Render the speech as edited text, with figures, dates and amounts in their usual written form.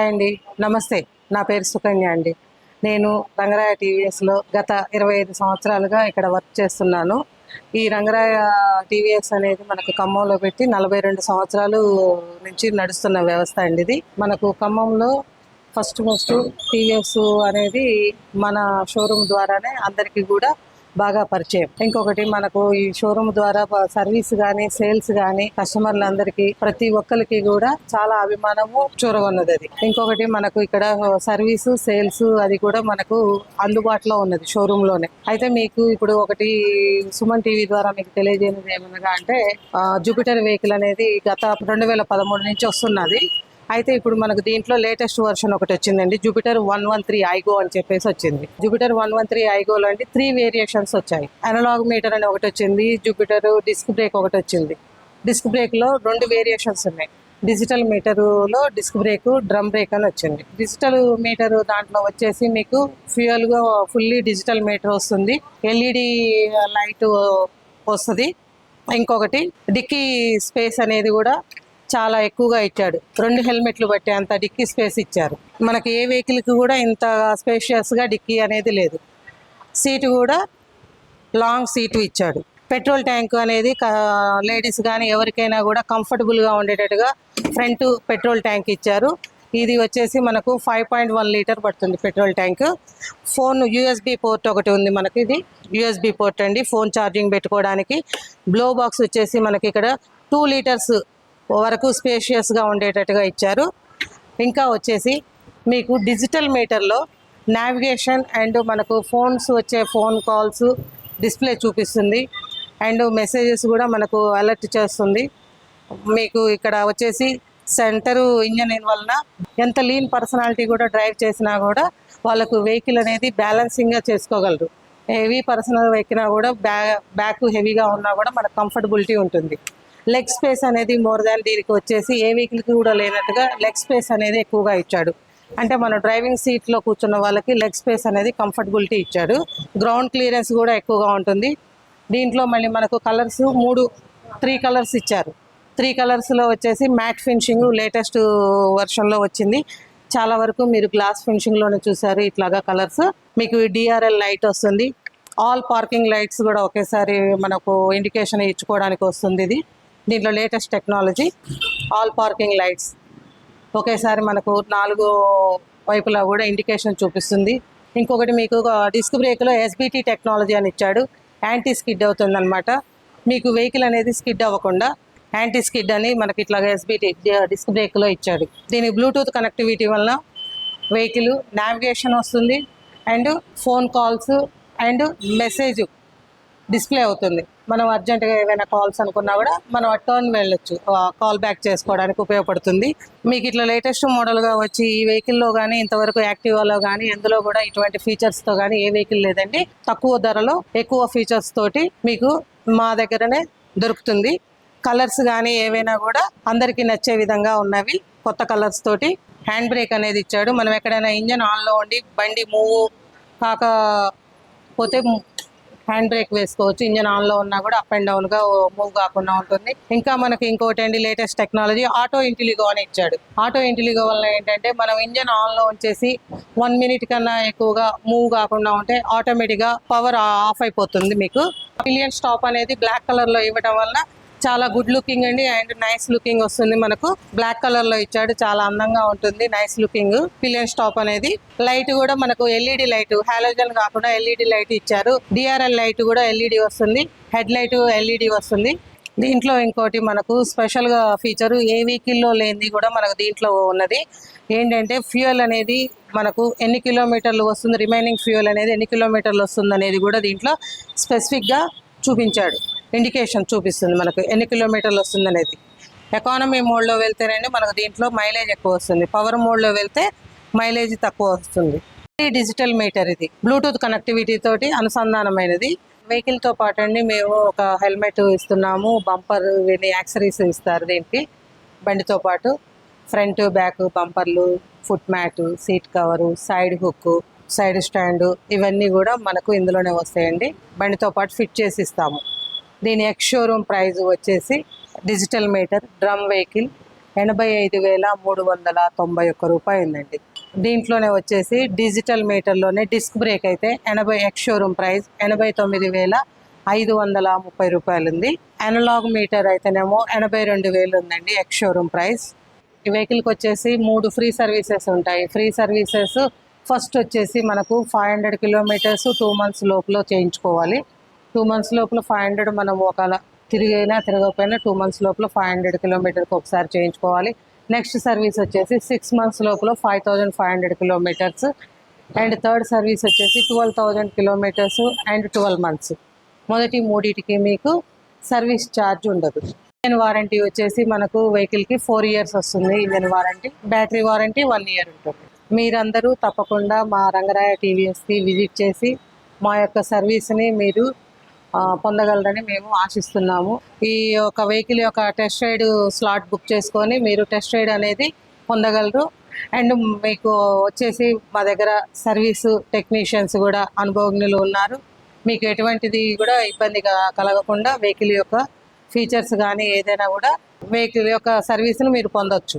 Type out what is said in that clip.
Hi అండి, నమస్తే. నా పేరు సుకన్య అండి. నేను రంగరాయ టీవీఎస్లో గత 25 సంవత్సరాలుగా ఇక్కడ వర్క్ చేస్తున్నాను. ఈ రంగరాయ టీవీఎస్ అనేది మనకు ఖమ్మంలో పెట్టి 42 సంవత్సరాలు నుంచి నడుస్తున్న వ్యవస్థ అండి. ఇది మనకు ఖమ్మంలో ఫస్ట్ టీవీఎస్ అనేది మన షోరూమ్ ద్వారానే అందరికీ కూడా బాగా పరిచయం. ఇంకొకటి మనకు ఈ షోరూమ్ ద్వారా సర్వీస్ కానీ సేల్స్ కానీ కస్టమర్లందరికీ ప్రతి ఒక్కరికి కూడా చాలా అభిమానము చూరగొన్నది. అది ఇంకొకటి మనకు ఇక్కడ సర్వీసు సేల్స్ అది కూడా మనకు అందుబాటులో ఉన్నది షోరూమ్ లోనే. అయితే మీకు ఇప్పుడు ఒకటి సుమన్ టీవీ ద్వారా మీకు తెలియజేయనిది ఏమనగా అంటే జూపిటర్ వెహికల్ అనేది గత 2013 నుంచి వస్తున్నది. అయితే ఇప్పుడు మనకు దీంట్లో లేటెస్ట్ వర్షన్ ఒకటి వచ్చిందండి, జూపిటర్ 113 ఐగో అని చెప్పేసి వచ్చింది. జూపిటర్ 113 ఐగోలో అంటే 3 వేరియేషన్స్ వచ్చాయి. అనలాగ్ మీటర్ అని ఒకటి వచ్చింది, జూపిటర్ డిస్క్ బ్రేక్ ఒకటి వచ్చింది. డిస్క్ బ్రేక్ లో 2 వేరియేషన్స్ ఉన్నాయి. డిజిటల్ మీటరులో డిస్క్ బ్రేక్, డ్రమ్ బ్రేక్ అని వచ్చింది. డిజిటల్ మీటర్ దాంట్లో వచ్చేసి మీకు ఫ్యూయల్ గా ఫుల్లీ డిజిటల్ మీటర్ వస్తుంది, ఎల్ఈడి లైట్ వస్తుంది. ఇంకొకటి డిక్కీ స్పేస్ అనేది కూడా చాలా ఎక్కువగా ఇచ్చాడు. 2 హెల్మెట్లు బట్టి అంత డిక్కీ స్పేస్ ఇచ్చారు. మనకి ఏ వెహికల్కి కూడా ఇంత స్పేషియస్గా డిక్కీ అనేది లేదు. సీటు కూడా లాంగ్ సీటు ఇచ్చాడు. పెట్రోల్ ట్యాంక్ అనేది లేడీస్ కానీ ఎవరికైనా కూడా కంఫర్టబుల్గా ఉండేటట్టుగా ఫ్రంట్ పెట్రోల్ ట్యాంక్ ఇచ్చారు. ఇది వచ్చేసి మనకు 5.1 లీటర్ పడుతుంది petrol tank. Phone USB port ఒకటి ఉంది మనకి. ఇది యూఎస్బి పోర్ట్ అండి, ఫోన్ ఛార్జింగ్ పెట్టుకోవడానికి. బ్లో బాక్స్ వచ్చేసి మనకి ఇక్కడ 2 లీటర్స్ వరకు స్పేషియస్గా ఉండేటట్టుగా ఇచ్చారు. ఇంకా వచ్చేసి మీకు డిజిటల్ మీటర్లో నావిగేషన్ అండ్ మనకు ఫోన్స్ వచ్చే ఫోన్ కాల్స్ డిస్ప్లే చూపిస్తుంది అండ్ మెసేజెస్ కూడా మనకు అలర్ట్ చేస్తుంది. మీకు ఇక్కడ వచ్చేసి సెంటరు ఇంజన్ వలన ఎంత లీన్ పర్సనాలిటీ కూడా డ్రైవ్ చేసినా కూడా వాళ్ళకు వెహికల్ అనేది బ్యాలెన్సింగ్గా చేసుకోగలరు. హెవీ పర్సనల్ ఎక్కినా కూడా బ్యాక్ హెవీగా ఉన్నా కూడా మనకు కంఫర్టబిలిటీ ఉంటుంది. లెగ్ స్పేస్ అనేది మోర్ దాన్ దీనికి వచ్చేసి ఏ వెహికల్కి కూడా లేనట్టుగా లెగ్ స్పేస్ అనేది ఎక్కువగా ఇచ్చాడు. అంటే మన డ్రైవింగ్ సీట్లో కూర్చున్న వాళ్ళకి లెగ్ స్పేస్ అనేది కంఫర్టబిలిటీ ఇచ్చాడు. గ్రౌండ్ క్లియరెన్స్ కూడా ఎక్కువగా ఉంటుంది. దీంట్లో మళ్ళీ మనకు కలర్స్ 3 కలర్స్ ఇచ్చారు. 3 కలర్స్లో వచ్చేసి మ్యాట్ ఫినిషింగ్ లేటెస్ట్ వర్షన్లో వచ్చింది. చాలా వరకు మీరు గ్లాస్ ఫినిషింగ్లోనే చూసారు ఇట్లాగా కలర్స్. మీకు డిఆర్ఎల్ లైట్ వస్తుంది. ఆల్ పార్కింగ్ లైట్స్ కూడా ఒకేసారి మనకు ఇండికేషన్ ఇచ్చుకోవడానికి వస్తుంది. ఇది దీంట్లో latest technology. All parking lights ఒకేసారి మనకు 4 వైపులా కూడా ఇండికేషన్ చూపిస్తుంది. ఇంకొకటి మీకు డిస్క్ బ్రేక్లో ఎస్బిటి టెక్నాలజీ అని ఇచ్చాడు. యాంటీ స్కిడ్ అవుతుంది అనమాట. మీకు వెహికల్ అనేది స్కిడ్ అవ్వకుండా యాంటీ స్కిడ్ అని మనకి ఇట్లాగా ఎస్బిటి డిస్క్ బ్రేక్లో ఇచ్చాడు. దీనికి బ్లూటూత్ కనెక్టివిటీ వలన వెహికల్ నావిగేషన్ వస్తుంది and phone calls and message display అవుతుంది. మనం అర్జెంటుగా ఏమైనా కాల్స్ అనుకున్నా కూడా మనం టర్న్ వెళ్ళొచ్చు, కాల్ బ్యాక్ చేసుకోవడానికి ఉపయోగపడుతుంది. మీకు ఇట్లా లేటెస్ట్ మోడల్గా వచ్చి ఈ వెహికల్లో కానీ ఇంతవరకు యాక్టివాలో కానీ ఎందులో కూడా ఇటువంటి ఫీచర్స్తో కానీ ఏ వెహికల్ లేదండి. తక్కువ ధరలో ఎక్కువ ఫీచర్స్ తోటి మీకు మా దగ్గరనే దొరుకుతుంది. కలర్స్ కానీ ఏవైనా కూడా అందరికీ నచ్చే విధంగా ఉన్నవి. కొత్త కలర్స్ తోటి హ్యాండ్ బ్రేక్ అనేది ఇచ్చాడు. మనం ఎక్కడైనా ఇంజన్ ఆన్లో ఉండి బండి మూవ్ కాకపోతే హ్యాండ్ బ్రేక్ వేసుకోవచ్చు. ఇంజన్ ఆన్లో ఉన్నా కూడా అప్ అండ్ డౌన్గా మూవ్ కాకుండా ఉంటుంది. ఇంకా మనకి ఇంకోటి అండి లేటెస్ట్ టెక్నాలజీ ఆటో ఇంటెలిగో అని ఇచ్చాడు. ఆటో ఇంటెలిగో వల్ల ఏంటంటే మనం ఇంజన్ ఆన్లో ఉంచేసి 1 మినిట్ కన్నా ఎక్కువగా మూవ్ కాకుండా ఉంటే ఆటోమేటిక్గా పవర్ ఆఫ్ అయిపోతుంది. మీకు పిలియన్ స్టాప్ అనేది బ్లాక్ కలర్లో ఇవ్వడం వల్ల చాలా గుడ్ లుకింగ్ అండి అండ్ నైస్ లుకింగ్ వస్తుంది. మనకు బ్లాక్ కలర్ లో ఇచ్చాడు, చాలా అందంగా ఉంటుంది, నైస్ లుకింగ్. పిలియన్ స్టాప్ అనేది లైట్ కూడా మనకు ఎల్ఈడి లైట్, హాలోజన్ కాకుండా ఎల్ఈడి లైట్ ఇచ్చారు. డిఆర్ఎల్ లైట్ కూడా ఎల్ఈడి వస్తుంది, హెడ్ లైట్ ఎల్ఈడి వస్తుంది. దీంట్లో ఇంకోటి మనకు స్పెషల్ గా ఫీచర్ ఏ వెహికల్లో లేనిది కూడా మనకు దీంట్లో ఉన్నది. ఏంటంటే ఫ్యూయల్ అనేది మనకు ఎన్ని కిలోమీటర్లు వస్తుంది, రిమైనింగ్ ఫ్యూయల్ అనేది ఎన్ని కిలోమీటర్లు వస్తుంది అనేది కూడా దీంట్లో స్పెసిఫిక్ గా చూపించాడు. ఇండికేషన్ చూపిస్తుంది మనకు ఎన్ని కిలోమీటర్లు వస్తుంది అనేది. ఎకానమీ మోడ్లో వెళ్తేనండి మనకు దీంట్లో మైలేజ్ ఎక్కువ వస్తుంది, పవర్ మోడ్లో వెళ్తే మైలేజ్ తక్కువ వస్తుంది. డిజిటల్ మీటర్, ఇది బ్లూటూత్ కనెక్టివిటీ తోటి అనుసంధానమైనది. వెహికల్తో పాటు అండి మేము ఒక హెల్మెట్ ఇస్తున్నాము, బంపర్ ఇవన్నీ యాక్సరీస్ ఇస్తారు దీనికి. బండితో పాటు ఫ్రంట్ బ్యాక్ బంపర్లు, foot mat, seat cover, side hook, side stand ఇవన్నీ కూడా మనకు ఇందులోనే వస్తాయండి. బండితో పాటు ఫిట్ చేసి ఇస్తాము. దీని ఎక్స్ షోరూమ్ ప్రైస్ వచ్చేసి డిజిటల్ మీటర్, డ్రమ్ వెహికల్ 85,391 ఉందండి. దీంట్లోనే వచ్చేసి డిజిటల్ మీటర్లోనే డిస్క్ బ్రేక్ అయితే 80 ఎక్స్ షోరూమ్ ప్రైస్ 89,530 ఉంది. అనలాగ్ మీటర్ అయితేనేమో 82,000 ఉందండి ఎక్స్ షోరూమ్ ప్రైస్. ఈ వెహికల్కి వచ్చేసి 3 ఫ్రీ సర్వీసెస్ ఉంటాయి. ఫ్రీ సర్వీసెస్ ఫస్ట్ వచ్చేసి మనకు 500 కిలోమీటర్స్ 2 months లోపల చేయించుకోవాలి. 2 months లోపల 500 మనం ఒకవేళ తిరగకపోయినా 2 months లోపల 500 కిలోమీటర్కి ఒకసారి చేయించుకోవాలి. నెక్స్ట్ సర్వీస్ వచ్చేసి 6 months లోపల 5,500 కిలోమీటర్స్. అండ్ థర్డ్ సర్వీస్ వచ్చేసి 12,000 కిలోమీటర్స్ అండ్ 12 months. మొదటి మూడింటికి మీకు సర్వీస్ ఛార్జ్ ఉండదు. ఇంజన్ వారంటీ వచ్చేసి మనకు వెహికల్కి 4 years వస్తుంది engine warranty. Battery warranty 1 year ఉంటుంది. మీరందరూ తప్పకుండా మా రంగరాయ టీవీఎస్కి విజిట్ చేసి మా యొక్క సర్వీస్ని మీరు పొందగలరని మేము ఆశిస్తున్నాము. ఈ యొక్క వెహికల్ యొక్క టెస్ట్ రైడ్ స్లాట్ బుక్ చేసుకొని మీరు టెస్ట్ రైడ్ అనేది పొందగలరు. అండ్ మీకు వచ్చేసి మా దగ్గర సర్వీసు టెక్నీషియన్స్ కూడా అనుభవజ్ఞులు ఉన్నారు. మీకు ఎటువంటిది కూడా ఇబ్బందిగా కలగకుండా వెహికల్ యొక్క ఫీచర్స్ కానీ ఏదైనా కూడా వెహికల్ యొక్క సర్వీస్ను మీరు పొందొచ్చు.